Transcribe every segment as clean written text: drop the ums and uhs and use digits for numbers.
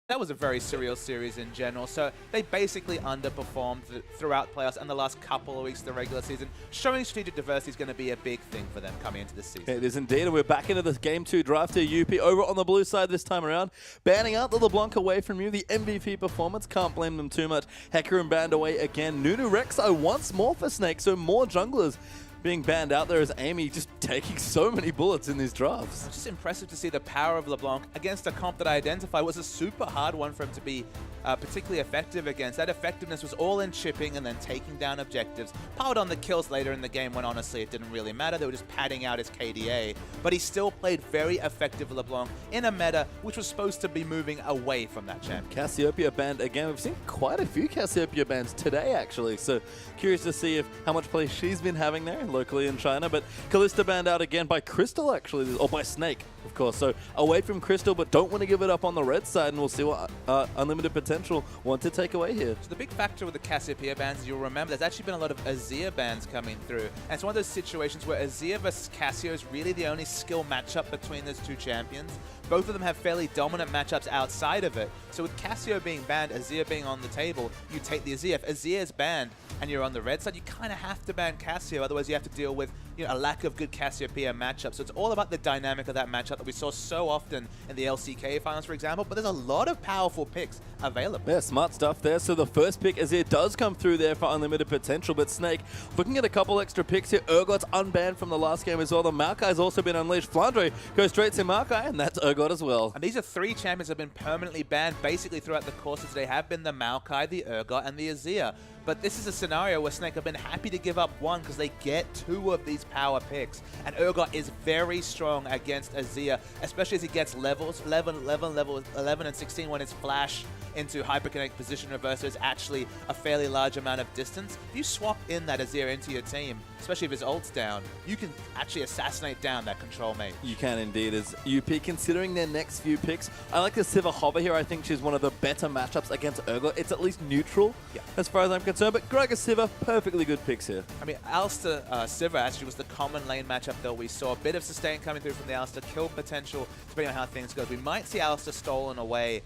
That was a very surreal series in general, so they basically underperformed throughout playoffs and the last couple of weeks of the regular season. Showing strategic diversity is going to be a big thing for them coming into this season. It is indeed, and we're back into this Game 2 draft here. UP over on the blue side this time around, banning out the LeBlanc away from you. The MVP performance, can't blame them too much. Hecarim banned away again. Nunu Rek'Sai once more for Snake, so more junglers being banned out there as Amy just taking so many bullets in these drafts. It's just impressive to see the power of LeBlanc against a comp that I identified was a super hard one for him to be particularly effective against. That effectiveness was all in chipping and then taking down objectives. Powered on the kills later in the game when honestly it didn't really matter. They were just padding out his KDA. But he still played very effective LeBlanc in a meta which was supposed to be moving away from that champ. Cassiopeia banned again. We've seen quite a few Cassiopeia bans today actually. So curious to see how much play she's been having there locally in China. But Kalista banned out again by Crystal actually, or by Snake of course. So away from Crystal, but don't want to give it up on the red side, and we'll see what Unlimited Potential want to take away here. So the big factor with the Cassiopeia bans, you'll remember, there's actually been a lot of Azir bans coming through. And it's one of those situations where Azir versus Cassio is really the only skill matchup between those two champions. Both of them have fairly dominant matchups outside of it. So with Cassio being banned, Azir being on the table, you take the Azir. If Azir is banned and you're on the red side, you kind of have to ban Cassio, otherwise you have to deal with a lack of good Cassiopeia matchups. So it's all about the dynamic of that matchup that we saw so often in the LCK finals, for example, but there's a lot of powerful picks available. Yeah, smart stuff there. So the first pick, Azir, does come through there for Unlimited Potential, but Snake looking at a couple extra picks here. Urgot's unbanned from the last game as well. The Maokai's also been unleashed. Flandre goes straight to Maokai, and that's Urgot as well. And these are three champions that have been permanently banned basically throughout the course of today, have been the Maokai, the Urgot, and the Azir. But this is a scenario where Snake have been happy to give up one because they get two of these power picks. And Urgot is very strong against Azir, especially as he gets levels, 11, and 16 when his flash into hyperkinetic position reverser is actually a fairly large amount of distance. If you swap in that Azir into your team, especially if his ult's down, you can actually assassinate down that control mage. You can indeed. As UP considering their next few picks, I like the Sivir Hover here. I think she's one of the better matchups against Urgot. It's at least neutral as far as I'm concerned, but Gragas Sivir, perfectly good picks here. I mean, Alistar Sivir actually was the common lane matchup that we saw. A bit of sustain coming through from the Alistar, kill potential, depending on how things go. We might see Alistar stolen away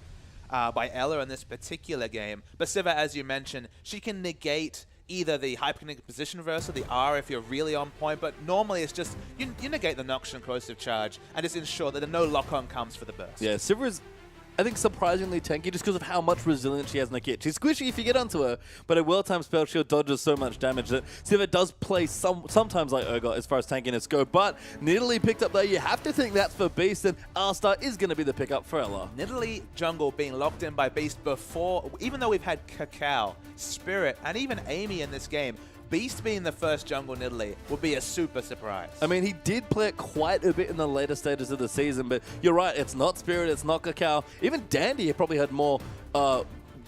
by Ella in this particular game. But Sivir, as you mentioned, she can negate either the hyperkinetic position reversal, the R if you're really on point, but normally it's just, you negate the Noxian corrosive charge and just ensure that no lock-on comes for the burst. Yeah, Sivir is, I think, surprisingly tanky just because of how much resilience she has in the kit. She's squishy if you get onto her, but her well-timed spell shield dodges so much damage that Sivir does play sometimes like Urgot as far as tankiness go. But Nidalee picked up there. You have to think that's for Beast, and Alistar is going to be the pickup for Ella. Nidalee jungle being locked in by Beast before, even though we've had Cacao, Spirit, and even Amy in this game, Beast being the first jungle Nidalee would be a super surprise. I mean, he did play it quite a bit in the later stages of the season, but you're right, it's not Spirit, it's not Cacao. Even Dandy probably had more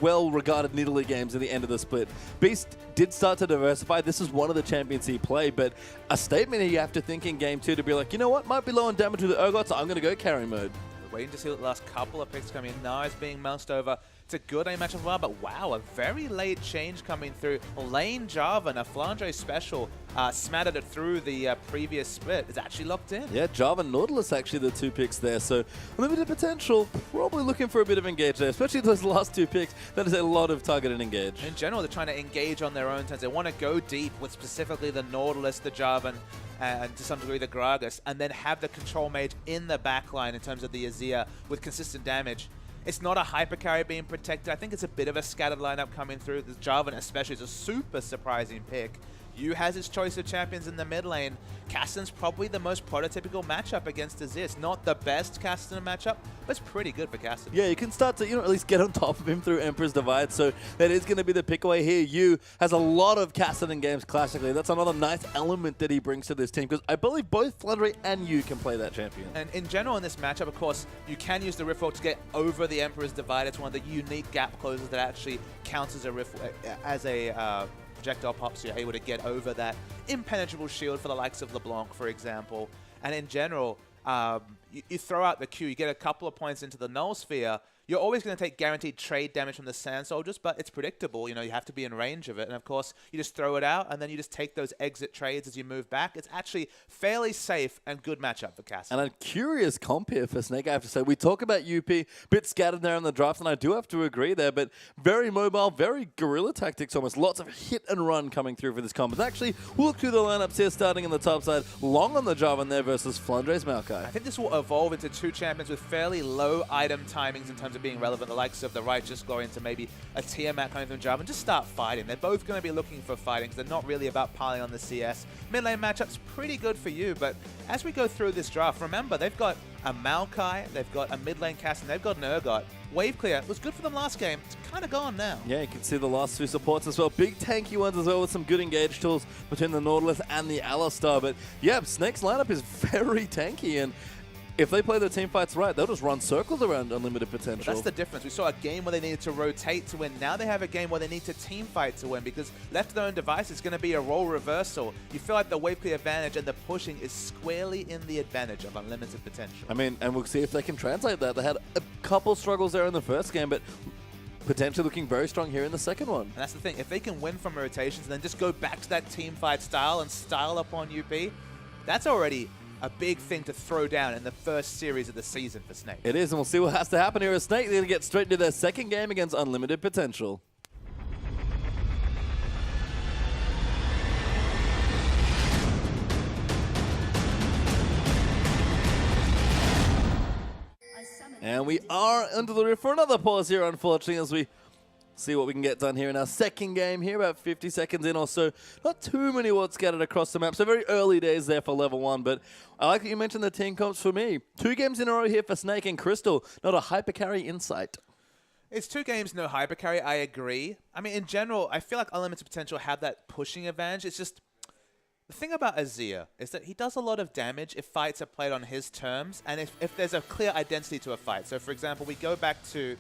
well-regarded Nidalee games at the end of the split. Beast did start to diversify. This is one of the champions he played, but a statement you have to think in Game 2 to be like, you know what, might be low on damage with the Urgot, so I'm going to go carry mode. We're waiting to see what the last couple of picks come in. Now it's being moused over. It's a good aim match as well, but wow, a very late change coming through. Lane Jarvan, a Flandre special, smattered it through the previous split. It's actually locked in. Yeah, Jarvan, Nautilus actually the two picks there. So Limited Potential, probably looking for a bit of engage there, especially those last two picks. That is a lot of targeted engage. In general, they're trying to engage on their own terms. They want to go deep with specifically the Nautilus, the Jarvan, and to some degree the Gragas, and then have the control mage in the backline in terms of the Azir with consistent damage. It's not a hyper carry being protected. I think it's a bit of a scattered lineup coming through. The Jarvan especially is a super surprising pick. Yu has his choice of champions in the mid lane. Kassadin's probably the most prototypical matchup against Azir. It's not the best Kassadin matchup, but it's pretty good for Kassadin. Yeah, you can start to, at least get on top of him through Emperor's Divide, so that is going to be the pick away here. Yu has a lot of Kassadin games classically. That's another nice element that he brings to this team, because I believe both Flandre and Yu can play that champion. And in general in this matchup, of course, you can use the Riftwalk to get over the Emperor's Divide. It's one of the unique gap closers that actually counts as a projectile pop, so you're able to get over that impenetrable shield for the likes of LeBlanc, for example. And in general, you throw out the Q, you get a couple of points into the Null Sphere, You're always going to take guaranteed trade damage from the Sand Soldiers, but it's predictable. You know, you have to be in range of it. And of course, you just throw it out, and then you just take those exit trades as you move back. It's actually fairly safe and good matchup for Cass. And a curious comp here for Snake, I have to say. We talk about UP, bit scattered there in the draft, and I do have to agree there, but very mobile, very guerrilla tactics almost. Lots of hit and run coming through for this comp. And actually, we'll look through the lineups here, starting on the top side. Long on the Jarvan there versus Flandre's Maokai. I think this will evolve into two champions with fairly low item timings in terms of being relevant. The likes of the Righteous Glory into maybe a Tiamat coming from Jarvan. Just start fighting. They're both going to be looking for fighting because they're not really about piling on the CS. Mid lane matchup's pretty good for you, but as we go through this draft, remember, they've got a Maokai, they've got a mid lane Cass, and they've got an Urgot. Wave clear was good for them last game. It's kind of gone now. Yeah, you can see the last two supports as well. Big tanky ones as well with some good engage tools between the Nautilus and the Alistar. But yeah, Snake's lineup is very tanky, and if they play their team fights right, they'll just run circles around unlimited potential. Well, that's the difference. We saw a game where they needed to rotate to win. Now they have a game where they need to team fight to win, because left to their own device, it's going to be a role reversal. You feel like the wave clear advantage and the pushing is squarely in the advantage of unlimited potential. I mean, and we'll see if they can translate that. They had a couple struggles there in the first game, but potentially looking very strong here in the second one. And that's the thing. If they can win from rotations and then just go back to that team fight style and style up on UP, that's already a big thing to throw down in the first series of the season for Snake. It is, and we'll see what has to happen here as Snake. They're going to get straight into their second game against Unlimited Potential. And we are under the roof for another pause here, unfortunately, as we see what we can get done here in our second game here, about 50 seconds in or so. Not too many wards scattered across the map, so very early days there for level 1, but I like that you mentioned the team comps for me. 2 games in a row here for Snake and Crystal, not a hyper carry insight. It's 2 games, no hyper carry, I agree. I mean, in general, I feel like Unlimited Potential have that pushing advantage. It's just, the thing about Azir is that he does a lot of damage if fights are played on his terms, and if there's a clear identity to a fight. So for example, we go back to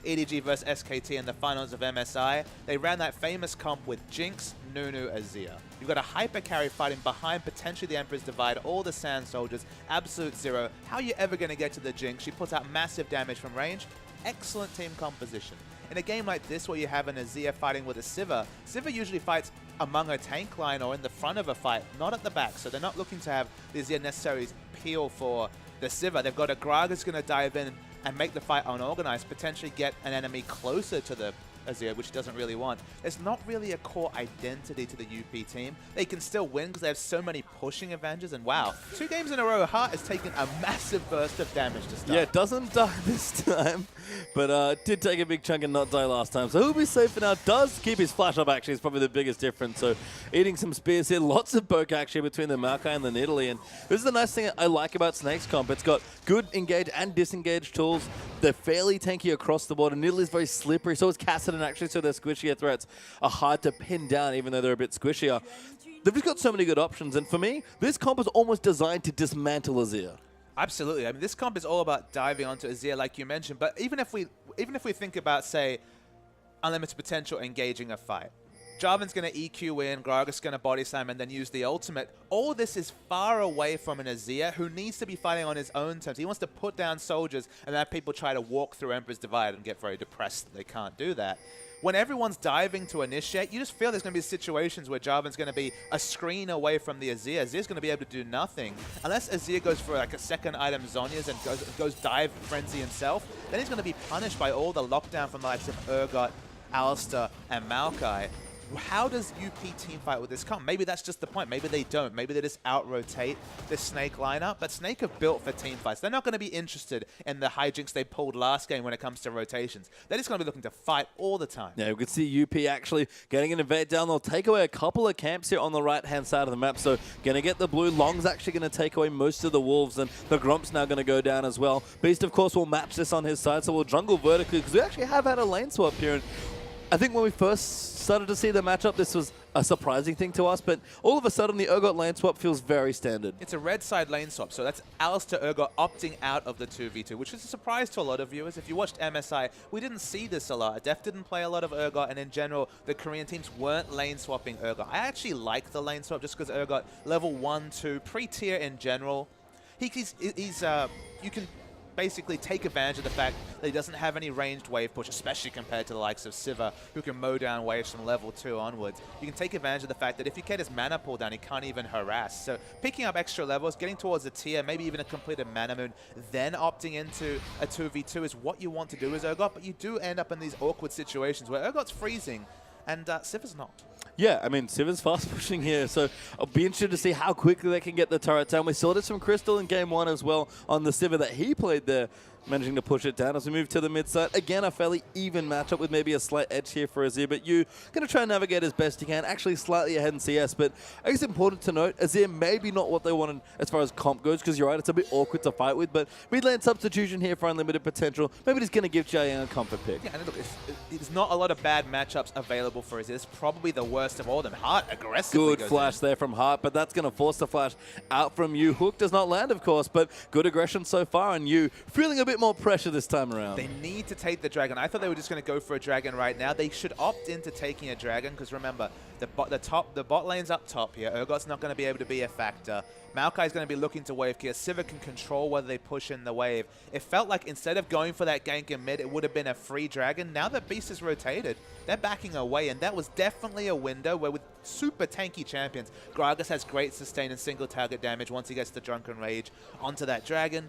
EDG versus SKT in the finals of MSI. They ran that famous comp with Jinx, Nunu, Azir. You've got a hyper carry fighting behind potentially the Emperor's Divide, all the Sand Soldiers, Absolute Zero. How are you ever going to get to the Jinx? She puts out massive damage from range. Excellent team composition. In a game like this where you have an Azir fighting with a Sivir, Sivir usually fights among a tank line or in the front of a fight, not at the back. So they're not looking to have the Azir necessarily peel for the Sivir. They've got a Gragas going to dive in and make the fight unorganized, potentially get an enemy closer to the Azir, which he doesn't really want. There's not really a core identity to the UP team. They can still win because they have so many pushing advantages, and wow, 2 games in a row, Heart has taken a massive burst of damage to start. Yeah, it doesn't die this time, but did take a big chunk and not die last time, so he'll be safe for now. Does keep his flash up, actually, is probably the biggest difference. So eating some spears here, lots of poke actually between the Maokai and the Nidalee, and this is the nice thing I like about Snake's comp. It's got good engage and disengage tools. They're fairly tanky across the board, and Nidalee's very slippery, so is Kassadin actually, so their squishier threats are hard to pin down, even though they're a bit squishier. They've just got so many good options, and for me, this comp is almost designed to dismantle Azir. Absolutely. I mean, this comp is all about diving onto Azir, like you mentioned, but even if we think about, say, Unlimited Potential engaging a fight, Jarvan's going to EQ in, Gragas going to body slam, and then use the ultimate. All this is far away from an Azir who needs to be fighting on his own terms. He wants to put down soldiers and have people try to walk through Emperor's Divide and get very depressed that they can't do that. When everyone's diving to initiate, you just feel there's going to be situations where Jarvan's going to be a screen away from the Azir. Azir's going to be able to do nothing. Unless Azir goes for like a second item Zhonya's and goes dive frenzy himself, then he's going to be punished by all the lockdown from the likes of Urgot, Alistar, and Maokai. How does UP teamfight with this comp? Maybe that's just the point. Maybe they don't. Maybe they just out-rotate the Snake lineup. But Snake have built for teamfights. They're not going to be interested in the hijinks they pulled last game when it comes to rotations. They're just going to be looking to fight all the time. Yeah, we can see UP actually getting an invade down. They'll take away a couple of camps here on the right-hand side of the map. So going to get the blue. Long's actually going to take away most of the wolves, and the Gromp's now going to go down as well. Beast, of course, will match this on his side, so we'll jungle vertically because we actually have had a lane swap here. And I think when we first started to see the matchup, this was a surprising thing to us, but all of a sudden the Urgot lane swap feels very standard. It's a red side lane swap, so that's Alistar Urgot opting out of the 2v2, which is a surprise to a lot of viewers. If you watched MSI, we didn't see this a lot. Def didn't play a lot of Urgot, and in general, the Korean teams weren't lane swapping Urgot. I actually like the lane swap just because Urgot level 1, 2, pre-tier in general. You can basically take advantage of the fact that he doesn't have any ranged wave push, especially compared to the likes of Siva, who can mow down waves from level 2 onwards. You can take advantage of the fact that if you get his mana pull down, he can't even harass. So picking up extra levels, getting towards a tier, maybe even a completed mana moon, then opting into a 2v2 is what you want to do as Urgot, but you do end up in these awkward situations where Urgot's freezing and Siva's not. Yeah, I mean, Siva's fast pushing here, so I'll be interested to see how quickly they can get the turret down. We saw this from Crystal in Game 1 as well on the Siva that he played there, managing to push it down as we move to the mid side. Again, a fairly even matchup with maybe a slight edge here for Azir, but you going to try and navigate as best you can, actually slightly ahead in CS, but I guess it's important to note, Azir maybe not what they wanted as far as comp goes, because you're right, it's a bit awkward to fight with, but mid lane substitution here for unlimited potential, maybe just going to give Jiayang a comfort pick. Yeah, and look, there's not a lot of bad matchups available for Azir. It's probably the worst of all of them. Heart aggressively Good flash there from Heart, but that's going to force the flash out from you. Hook does not land, of course, but good aggression so far, and you feeling a bit more pressure this time around. They need to take the dragon. I thought they were just going to go for a dragon right now. They should opt into taking a dragon, because remember, the bot lane's up top here. Urgot's not going to be able to be a factor. Maokai's going to be looking to wave clear. Siva can control whether they push in the wave. It felt like instead of going for that gank in mid, it would have been a free dragon. Now that Beast is rotated, they're backing away, and that was definitely a window where with super tanky champions, Gragas has great sustain and single target damage once he gets the Drunken Rage onto that dragon.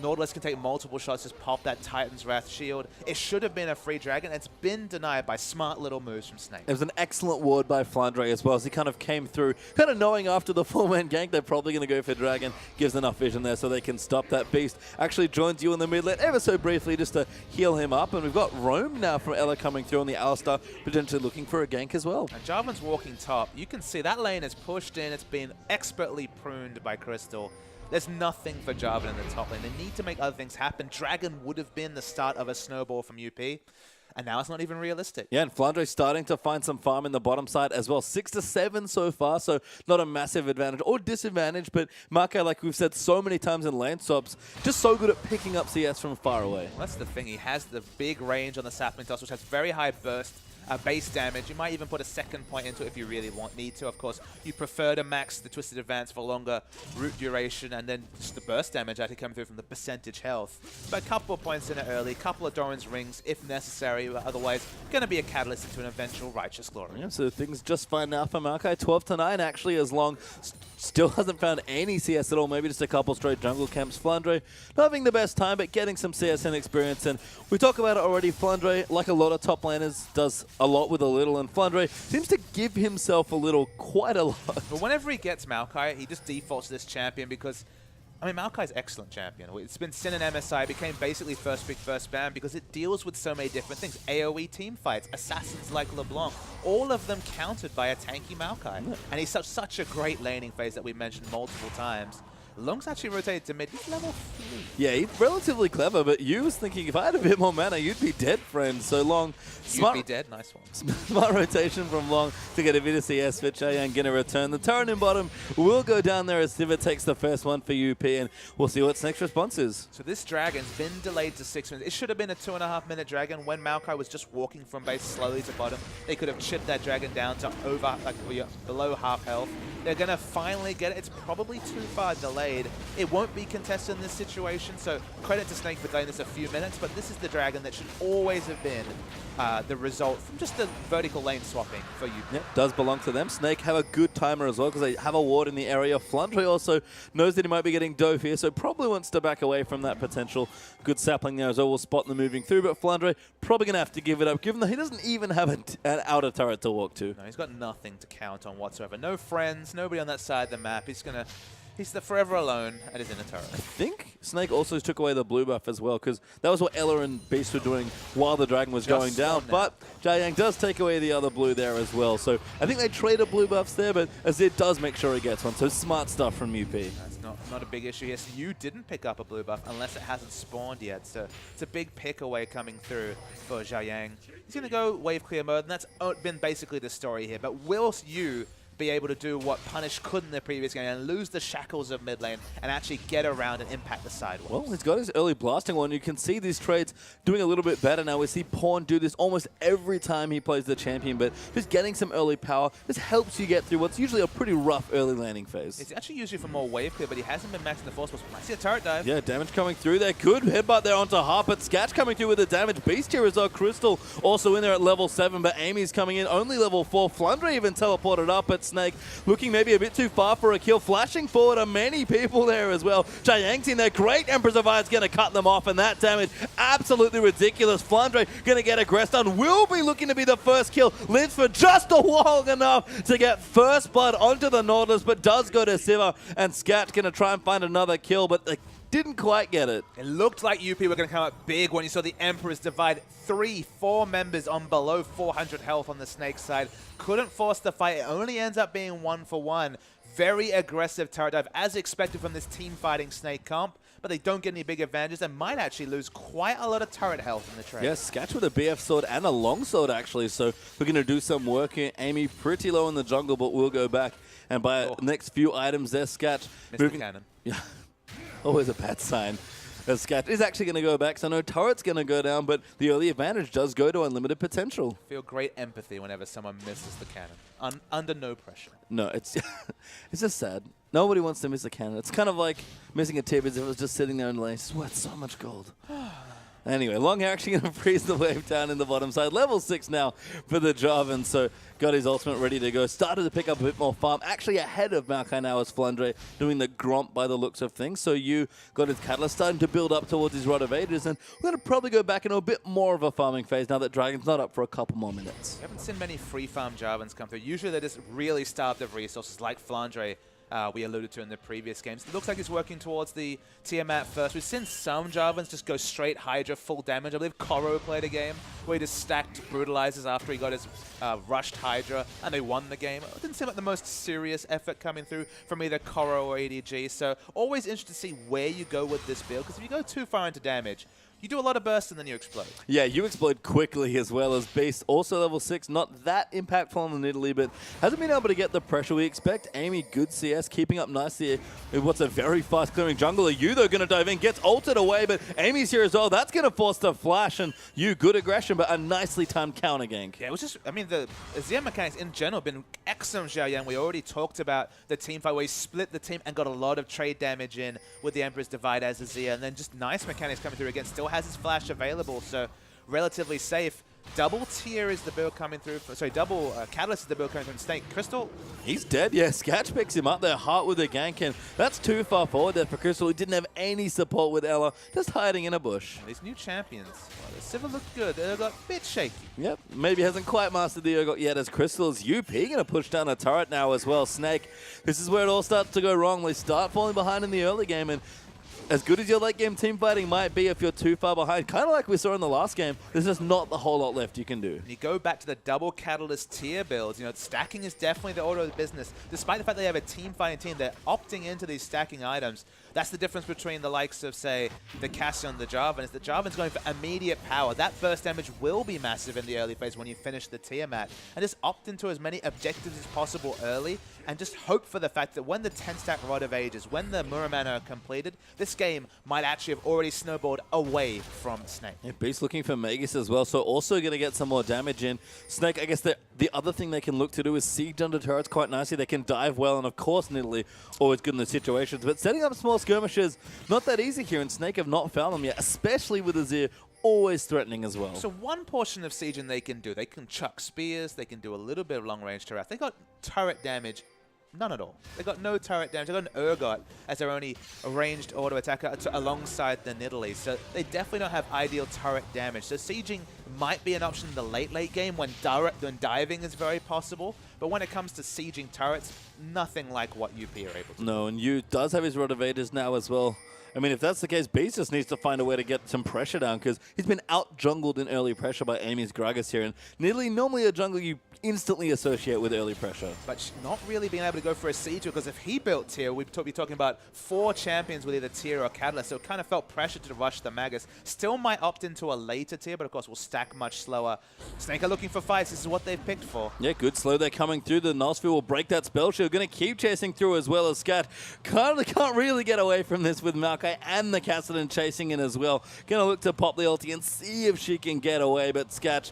Nautilus can take multiple shots, just pop that Titan's Wrath shield. It should have been a free dragon. It's been denied by smart little moves from Snake. It was an excellent ward by Flandre as well, as he kind of came through, kind of knowing after the 4-man gank they're probably going to go for dragon. Gives enough vision there so they can stop that Beast. Actually joins you in the mid lane ever so briefly just to heal him up. And we've got Roam now from Ella coming through on the Alistar, potentially looking for a gank as well. And Jarvan's walking top. You can see that lane is pushed in. It's been expertly pruned by Crystal. There's nothing for Jarvan in the top lane. They need to make other things happen. Dragon would have been the start of a snowball from UP, and now it's not even realistic. Yeah, and Flandre's starting to find some farm in the bottom side as well. 6 to 7 so far, so not a massive advantage or disadvantage, but Maokai, like we've said so many times in lane swaps, just so good at picking up CS from far away. Well, that's the thing. He has the big range on the sapling toss, which has very high burst. Base damage. You might even put a second point into it if you really need to. Of course, you prefer to max the Twisted Advance for longer root duration and then just the burst damage actually coming through from the percentage health. But a couple of points in it early, a couple of Doran's rings if necessary, but otherwise going to be a catalyst into an eventual Righteous Glory. Yeah, so things just fine now for Maokai. 12 to 9 actually, as long still hasn't found any CS at all, maybe just a couple straight jungle camps. Flandre not having the best time, but getting some CSN experience. And we talk about it already, Flandre, like a lot of top laners, does a lot with a little, and Flandre seems to give himself a little quite a lot. But whenever he gets Maokai, he just defaults to this champion because, I mean, Maokai's excellent champion. It's been Sin and MSI, became basically first pick, first ban because it deals with so many different things. AoE team fights, assassins like LeBlanc, all of them countered by a tanky Maokai. And he's such a great laning phase that we mentioned multiple times. Long's actually rotated to mid. He's level 3. Yeah, he's relatively clever, but you was thinking if I had a bit more mana, you'd be dead, friend. So Long, you'd be dead. Nice one. Smart rotation from Long to get a bit of CS for Jiayang. Going to return. The turret in bottom will go down there as Siva takes the first one for UP, and we'll see what Snake's response is. So this dragon's been delayed to 6 minutes. It should have been a 2.5-minute dragon when Maokai was just walking from base slowly to bottom. They could have chipped that dragon down to below half health. They're going to finally get it. It's probably too far delayed. It won't be contested in this situation, so credit to Snake for delaying this a few minutes, but this is the dragon that should always have been the result from just the vertical lane swapping for you. Yep, does belong to them. Snake have a good timer as well because they have a ward in the area. Flandre also knows that he might be getting dove here, so probably wants to back away from that potential. Good sapling there as well. We'll spot them moving through, but Flandre probably going to have to give it up, given that he doesn't even have an outer turret to walk to. No, he's got nothing to count on whatsoever. No friends, nobody on that side of the map. He's forever alone at his inner turret. I think Snake also took away the blue buff as well, because that was what Ella and Beast were doing while the dragon was going down. But Jiayang does take away the other blue there as well. So I think they traded blue buffs there, but Azir does make sure he gets one. So smart stuff from UP. That's not a big issue here. So you didn't pick up a blue buff unless it hasn't spawned yet. So it's a big pick away coming through for Jiayang. He's going to go wave clear mode, and that's been basically the story here. But will you be able to do what Punish could in the previous game and lose the shackles of mid lane and actually get around and impact the sidewalks. Well, he's got his early blasting one. You can see these trades doing a little bit better now. We see Pawn do this almost every time he plays the champion, but just getting some early power, this helps you get through what's usually a pretty rough early landing phase. It's actually usually for more wave clear, but he hasn't been maxing the force pulse. I see a turret dive. Yeah, damage coming through there. Good headbutt there onto Harp, but Sketch coming through with the damage. Beast here as well. Crystal also in there at level 7, but Amy's coming in only level 4. Flundra even teleported up at Snake, looking maybe a bit too far for a kill. Flashing forward are many people there as well. Jiang's in there. Great Emperor's Divide's going to cut them off, and that damage absolutely ridiculous. Flundra going to get aggressed on. Will be looking to be the first kill. Lives for just long enough to get first blood onto the Nautilus, but does go to Siva, and Scat going to try and find another kill, but they didn't quite get it. It looked like UP were going to come up big when you saw the Emperor's Divide. 4 members on below 400 health on the Snake side. Couldn't force the fight. It only ends up being 1-for-1. Very aggressive turret dive, as expected from this team fighting Snake comp, but they don't get any big advantages and might actually lose quite a lot of turret health in the trade. Yes, Sketch with a BF sword and a long sword actually, so we're going to do some work here. Amy pretty low in the jungle, but we'll go back and buy the next few items there. Sketch Mr. Cannon. Yeah, always a bad sign. Sketch is actually going to go back, so no turret's going to go down, but the early advantage does go to unlimited potential. Feel great empathy whenever someone misses the cannon, under no pressure. No, it's it's just sad. Nobody wants to miss a cannon. It's kind of like missing a tip as if it was just sitting there in lane. It's worth so much gold. Anyway, Long Hair actually going to freeze the wave down in the bottom side. Level 6 now for the Jarvan, so got his ultimate ready to go. Started to pick up a bit more farm. Actually ahead of Maokai now as Flundre doing the Gromp by the looks of things. So you got his Catalyst starting to build up towards his Rod of Ages, and we're going to probably go back into a bit more of a farming phase now that Dragon's not up for a couple more minutes. We haven't seen many free farm Jarvans come through. Usually they're just really starved of resources like Flundre. We alluded to in the previous games. It looks like he's working towards the Tiamat first. We've seen some Jarvans just go straight Hydra, full damage. I believe Koro played a game where he just stacked Brutalizers after he got his rushed Hydra, and they won the game. It didn't seem like the most serious effort coming through from either Koro or ADG, so always interested to see where you go with this build, because if you go too far into damage, you do a lot of burst and then you explode. Yeah, you explode quickly as well as Beast. Also level 6, not that impactful on the Nidalee, but hasn't been able to get the pressure we expect. Amy, good CS, keeping up nicely with what's a very fast clearing jungler. You, though, going to dive in, gets ulted away, but Amy's here as well. That's going to force the flash, and you, good aggression, but a nicely timed counter gank. Yeah, it was just, I mean, the Azir mechanics in general have been excellent, Xiaoyan. We already talked about the team fight where he split the team and got a lot of trade damage in with the Emperor's Divide as Azir, and then just nice mechanics coming through again. Still has his flash available, so relatively safe. Double tier is the build coming through. Sorry, double Catalyst is the build coming from Snake. Crystal? He's dead, yeah. Sketch picks him up there, Heart with a gank, and that's too far forward there for Crystal. He didn't have any support with Ella, just hiding in a bush. These new champions, well, the Sivir looked good. They got a bit shaky. Yep, maybe hasn't quite mastered the Urgot yet as Crystal's UP going to push down a turret now as well. Snake, this is where it all starts to go wrong. They start falling behind in the early game, and as good as your late game team fighting might be if you're too far behind, kind of like we saw in the last game, there's just not a whole lot left you can do. And you go back to the double Catalyst tier builds, you know, stacking is definitely the order of the business. Despite the fact they have a team fighting team, they're opting into these stacking items. That's the difference between the likes of, say, the Cassian and the Jarvan, is that Jarvan's going for immediate power. That burst damage will be massive in the early phase when you finish the Tiamat. And just opt into as many objectives as possible early, and just hope for the fact that when the 10-stack Rod of Ages, when the Muramana are completed, this game might actually have already snowballed away from Snake. Yeah, Beast looking for Magus as well, so also going to get some more damage in. Snake, I guess the other thing they can look to do is siege under turrets quite nicely. They can dive well, and of course Nidalee always good in the situations, but setting up small skirmishes, not that easy here, and Snake have not found them yet, especially with Azir always threatening as well. So one portion of sieging they can do, they can chuck spears, they can do a little bit of long-range turret. They got turret damage. None at all. They got no turret damage. They got an Urgot as their only ranged auto attacker alongside the Nidalee. So they definitely don't have ideal turret damage. So sieging might be an option in the late game when diving is very possible. But when it comes to sieging turrets, nothing like what UP are able to do. No, and you does have his Rod of Ages now as well. I mean, if that's the case, Beast just needs to find a way to get some pressure down because he's been out-jungled in early pressure by Amy's Gragas here. And Nidalee, normally a jungle you instantly associate with early pressure. But not really being able to go for a C2 because if he built tier, we'd be talking about 4 champions with either tier or catalyst. So it kind of felt pressure to rush the Magus. Still might opt into a later tier, but of course will stack much slower. Snake are looking for fights. This is what they've picked for. Yeah, good slow there coming through. The Nosfield will break that spell shield. Going to keep chasing through as well as Scat. Can't really get away from this with Maokai and the Kassadin chasing in as well. Going to look to pop the ulti and see if she can get away, but Scat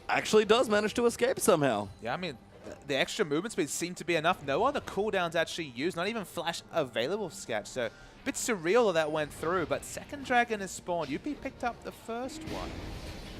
actually does manage to escape somehow. Yeah, I mean, the extra movement speed seemed to be enough. No other cooldowns actually used, not even flash available for Scat. So a bit surreal that went through, but second dragon is spawned. UP picked up the first one.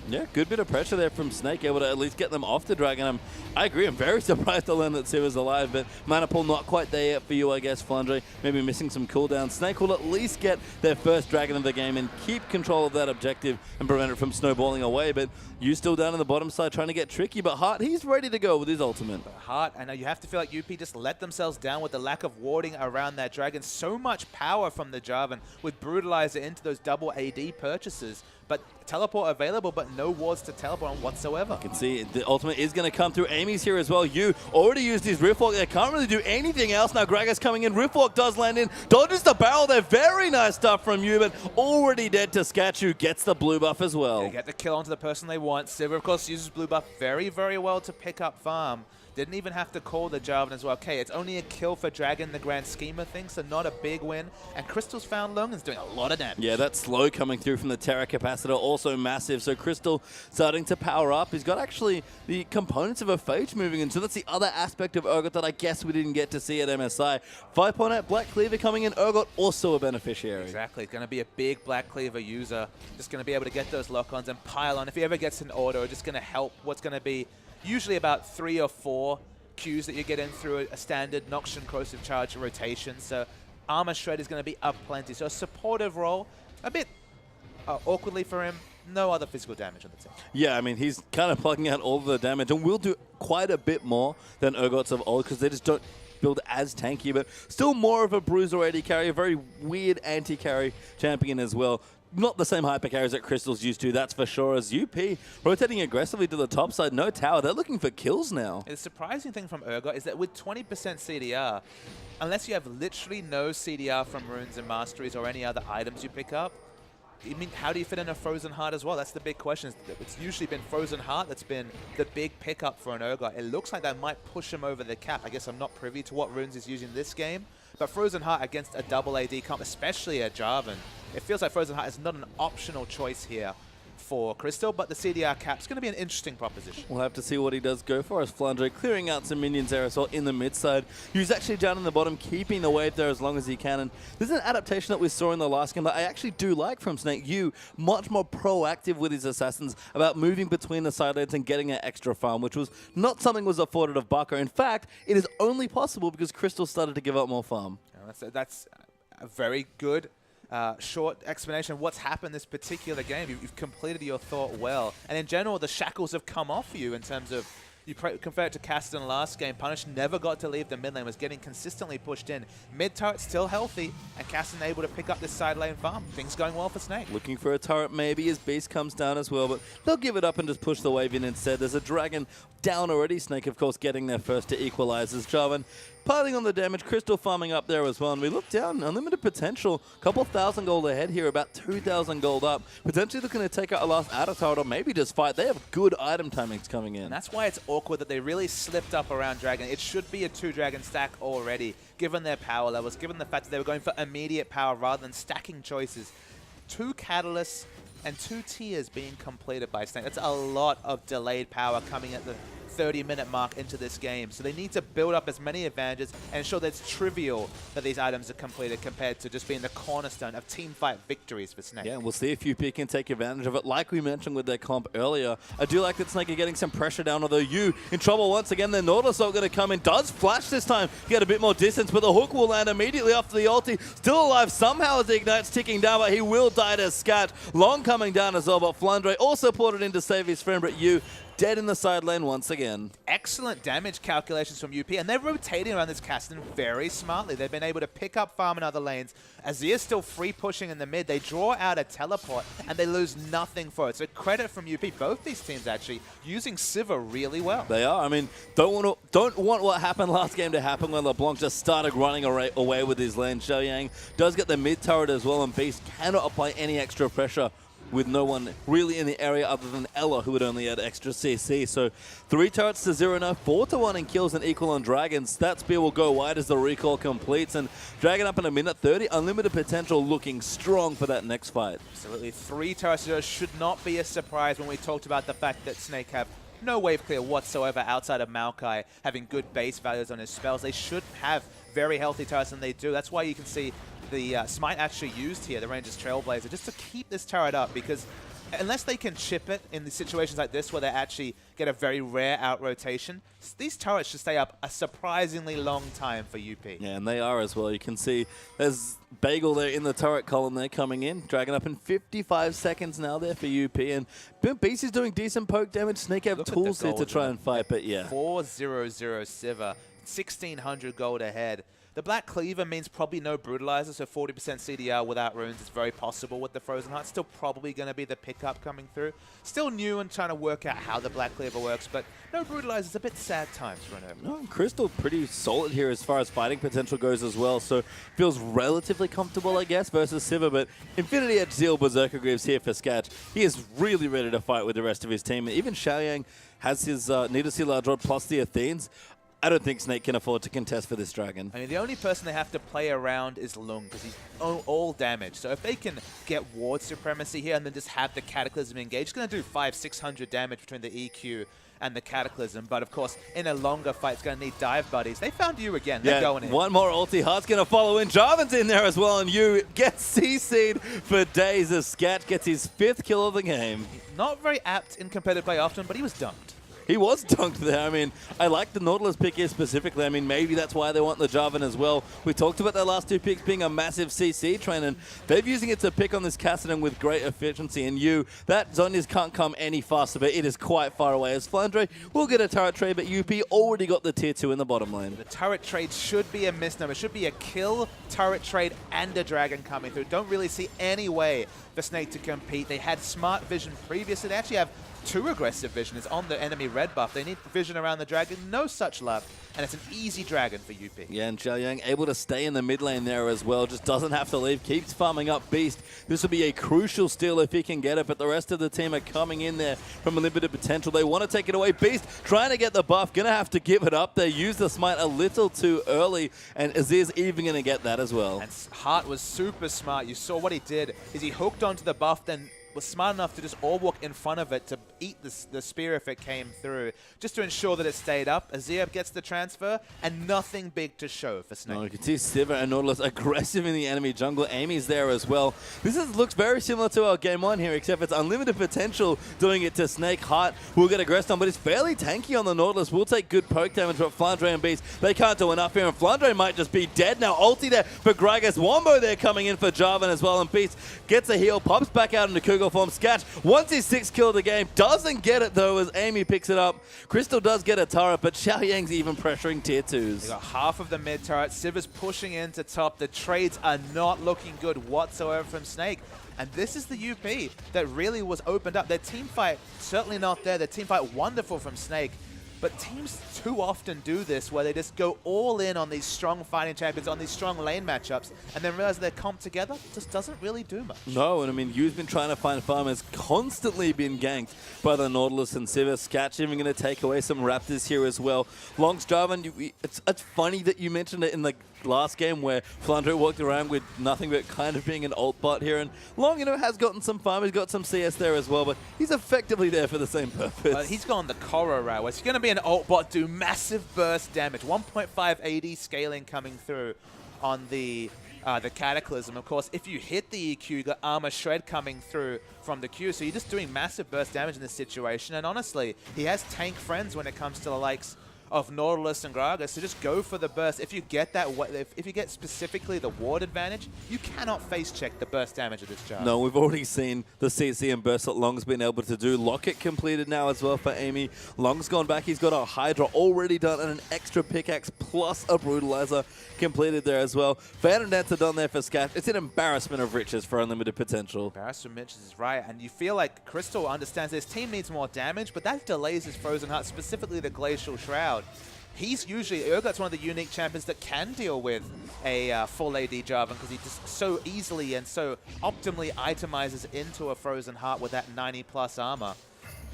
Yeah, good bit of pressure there from Snake, able to at least get them off the dragon. I agree, I'm very surprised to learn that Siva's alive, but Mana Pool not quite there yet for you, I guess, Flandre. Maybe missing some cooldowns. Snake will at least get their first dragon of the game and keep control of that objective and prevent it from snowballing away, but you still down on the bottom side trying to get tricky, but Hart, he's ready to go with his ultimate. But Hart, I know you have to feel like UP just let themselves down with the lack of warding around that dragon. So much power from the Jarvan with Brutalizer into those double AD purchases. But teleport available, but no wards to teleport on whatsoever. You can see the ultimate is going to come through. Amy's here as well. You already used his Riftwalk. They can't really do anything else now. Gragas coming in. Riftwalk does land in. Dodges the barrel there. Very nice stuff from you, but already dead to Scatchu. Gets the blue buff as well. They get the kill onto the person they want. Sivir, of course, uses blue buff very, very well to pick up farm. Didn't even have to call the Jarvan as well. Okay, it's only a kill for Dragon in the grand scheme of things, so not a big win. And Crystal's found Lungen's doing a lot of damage. Yeah, that slow coming through from the Terra Capacitor, also massive. So Crystal starting to power up. He's got actually the components of a Phage moving in, so that's the other aspect of Urgot that I guess we didn't get to see at MSI. 5.8 Black Cleaver coming in. Urgot also a beneficiary. Exactly. It's going to be a big Black Cleaver user. Just going to be able to get those lock-ons and pile on. If he ever gets an auto, just going to help what's going to be usually about 3 or 4 Qs that you get in through a standard Noxian Corrosive Charge rotation. So Armor Shred is going to be up plenty. So a supportive role, a bit awkwardly for him. No other physical damage on the team. Yeah, I mean, he's kind of plugging out all of the damage and will do quite a bit more than Urgots of old because they just don't build as tanky, but still more of a bruiser AD carry, a very weird anti-carry champion as well. Not the same hyper carries that Crystal's used to, that's for sure, as UP rotating aggressively to the top side. No tower. They're looking for kills now. The surprising thing from Urgot is that with 20% CDR, unless you have literally no CDR from runes and masteries or any other items you pick up, I mean, how do you fit in a Frozen Heart as well? That's the big question. It's usually been Frozen Heart that's been the big pickup for an Urgot. It looks like that might push him over the cap. I guess I'm not privy to what runes he's using this game, but Frozen Heart against a double AD comp, especially a Jarvan, it feels like Frozen Heart is not an optional choice here for Crystal, but the CDR cap's going to be an interesting proposition. We'll have to see what he does go for as Flandre clearing out some minions there as well in the mid side. He's actually down in the bottom, keeping the wave there as long as he can. And this is an adaptation that we saw in the last game that I actually do like from Snake. You much more proactive with his assassins about moving between the side lanes and getting an extra farm, which was not something was afforded of Baka. In fact, it is only possible because Crystal started to give up more farm. Yeah, that's a very good short explanation of what's happened this particular game. You've completed your thought well. And in general, the shackles have come off you in terms of, you compare it to Kassadin last game, Punish never got to leave the mid lane, was getting consistently pushed in. Mid turret still healthy, and Kassadin able to pick up this side lane farm. Things going well for Snake. Looking for a turret maybe as Beast comes down as well, but they'll give it up and just push the wave in instead. There's a dragon down already. Snake, of course, getting there first to equalize as Jarvan piling on the damage. Crystal farming up there as well. And we look down, unlimited potential. Couple thousand gold ahead here, about 2,000 gold up. Potentially looking to take out a last outer tower or maybe just fight. They have good item timings coming in. And that's why it's awkward that they really slipped up around Dragon. It should be a 2-dragon stack already, given their power levels, given the fact that they were going for immediate power rather than stacking choices. 2 catalysts and 2 tiers being completed by Snake. That's a lot of delayed power coming at the 30-minute mark into this game. So they need to build up as many advantages and ensure that it's trivial that these items are completed compared to just being the cornerstone of team fight victories for Snake. Yeah, we'll see if UP can take advantage of it. Like we mentioned with their comp earlier, I do like that Snake are getting some pressure down, although you in trouble once again. The Nautilus are going to come in. Does flash this time, get a bit more distance, but the hook will land immediately after the ulti. Still alive somehow as the Ignite's ticking down, but he will die to Scat. Long coming down as well, but Flandre also ported in to save his friend, but you dead in the side lane once again. again. Excellent damage calculations from UP, and they're rotating around this Cassidy very smartly. They've been able to pick up farm in other lanes. Azir's still free pushing in the mid. They draw out a teleport, and they lose nothing for it. So credit from UP. Both these teams actually using Sivir really well. They are. I mean, don't want what happened last game to happen when LeBlanc just started running away with his lane. Xiaoyang does get the mid turret as well, and Beast cannot apply any extra pressure with no one really in the area other than Ella, who would only add extra CC. So 3 turrets to 0 now, 4-1 in kills and equal on Dragons. That spear will go wide as the recall completes, and Dragon up in a minute 30. Unlimited potential looking strong for that next fight. Absolutely. 3 turrets to 0 should not be a surprise when we talked about the fact that Snake have no wave clear whatsoever outside of Maokai having good base values on his spells. They should have very healthy turrets, and they do. That's why you can see the Smite actually used here, the Rangers Trailblazer, just to keep this turret up, because unless they can chip it in the situations like this where they actually get a very rare out-rotation, these turrets should stay up a surprisingly long time for UP. Yeah, and they are as well. You can see there's Bagel there in the turret column there coming in. Dragon up in 55 seconds now there for UP, and Beast is doing decent poke damage. Snake have tools here to try and fight, but yeah. 4-0-0 Sivir, 1,600 gold ahead. The Black Cleaver means probably no Brutalizer, so 40% CDR without runes is very possible with the Frozen Heart. Still probably going to be the pickup coming through. Still new and trying to work out how the Black Cleaver works, but no Brutalizer is a bit sad times for an Urban. No, and Crystal pretty solid here as far as fighting potential goes as well, so feels relatively comfortable, I guess, versus Sivir, but Infinity Edge Zeal Berserker Greaves here for Sketch. He is really ready to fight with the rest of his team. Even Xiaoyang has his Nidalee Lardrod plus the Athenes. I don't think Snake can afford to contest for this Dragon. I mean, the only person they have to play around is Lung, because he's all damage. So if they can get ward supremacy here and then just have the Cataclysm engaged, it's going to do 500-600 damage between the EQ and the Cataclysm. But of course, in a longer fight, it's going to need dive buddies. They found you again. They're going in. One more ulti. Heart's going to follow in. Jarvan's in there as well, and you get CC'd for days as Scat gets his 5th kill of the game. Not very apt in competitive play often, but he was dunked. He was dunked there. I mean, I like the Nautilus pick here specifically. I mean, maybe that's why they want the Jarvan as well. We talked about their last 2 picks being a massive CC train, and they're using it to pick on this Kassadin with great efficiency. And that Zhonya's can't come any faster, but it is quite far away. As Flandre will get a turret trade, but UP already got the tier 2 in the bottom lane. The turret trade should be a misnomer. It should be a kill, turret trade, and a dragon coming through. Don't really see any way for Snake to compete. They had smart vision previously. They actually have 2 aggressive vision is on the enemy red buff. They need vision around the dragon. No such luck. And it's an easy dragon for UP. Yeah, and Xiaoyang able to stay in the mid lane there as well. Just doesn't have to leave. Keeps farming up Beast. This will be a crucial steal if he can get it. But the rest of the team are coming in there from a limited potential. They want to take it away. Beast trying to get the buff. Going to have to give it up. They used the smite a little too early. And Azir's even going to get that as well. And Hart was super smart. You saw what he did is he hooked onto the buff, then was smart enough to just all walk in front of it to eat the spear if it came through, just to ensure that it stayed up. Azir gets the transfer, and nothing big to show for Snake. No, you can see Sivir and Nautilus aggressive in the enemy jungle. Amy's there as well. This looks very similar to our game 1 here, except it's unlimited potential doing it to Snake. Heart will get aggressed on, but it's fairly tanky on the Nautilus. Will take good poke damage, but Flandre and Beast, they can't do enough here, and Flandre might just be dead now. Ulti there for Gragas. Wombo there coming in for Jarvan as well, and Beast gets a heal, pops back out into Cougar form. Sketch wants his 6th kill of the game, doesn't get it though as Amy picks it up. Crystal does get a turret, but Xiaoyang's even pressuring tier 2s. They got half of the mid turret. Sivir's pushing into top. The trades are not looking good whatsoever from Snake. And this is the UP that really was opened up. Their team fight, certainly not there. Their team fight, wonderful from Snake. But teams too often do this, where they just go all in on these strong fighting champions, on these strong lane matchups, and then realize their comp together just doesn't really do much. No, and I mean, you've been trying to find farmers, constantly been ganked by the Nautilus and Sivir. Sketch even going to take away some Raptors here as well. Longs Jarvan, it's funny that you mentioned it in the last game where Flandre walked around with nothing but kind of being an ult bot here, and Long, has gotten some farm, he's got some CS there as well, but he's effectively there for the same purpose. He's gone the Korra route, where it's going to be an ult bot, do massive burst damage, 1.5 AD scaling coming through on the Cataclysm. Of course, if you hit the EQ, you got Armor Shred coming through from the Q, so you're just doing massive burst damage in this situation, and honestly, he has tank friends when it comes to the likes of Nautilus and Gragas to just go for the burst. If you get that, if you get specifically the ward advantage, you cannot face check the burst damage of this Jarvan. No, we've already seen the CC and burst that Long's been able to do. Locket completed now as well for Amy. Long's gone back. He's got a Hydra already done and an extra pickaxe plus a Brutalizer completed there as well. Fan and Dance are done there for Scat. It's an embarrassment of riches for Unlimited Potential. Embarrassment of riches is right, and you feel like Crystal understands his team needs more damage, but that delays his Frozen Heart, specifically the Glacial Shroud. He's usually, Urgot's one of the unique champions that can deal with a full AD Jarvan because he just so easily and so optimally itemizes into a Frozen Heart with that 90+ armor.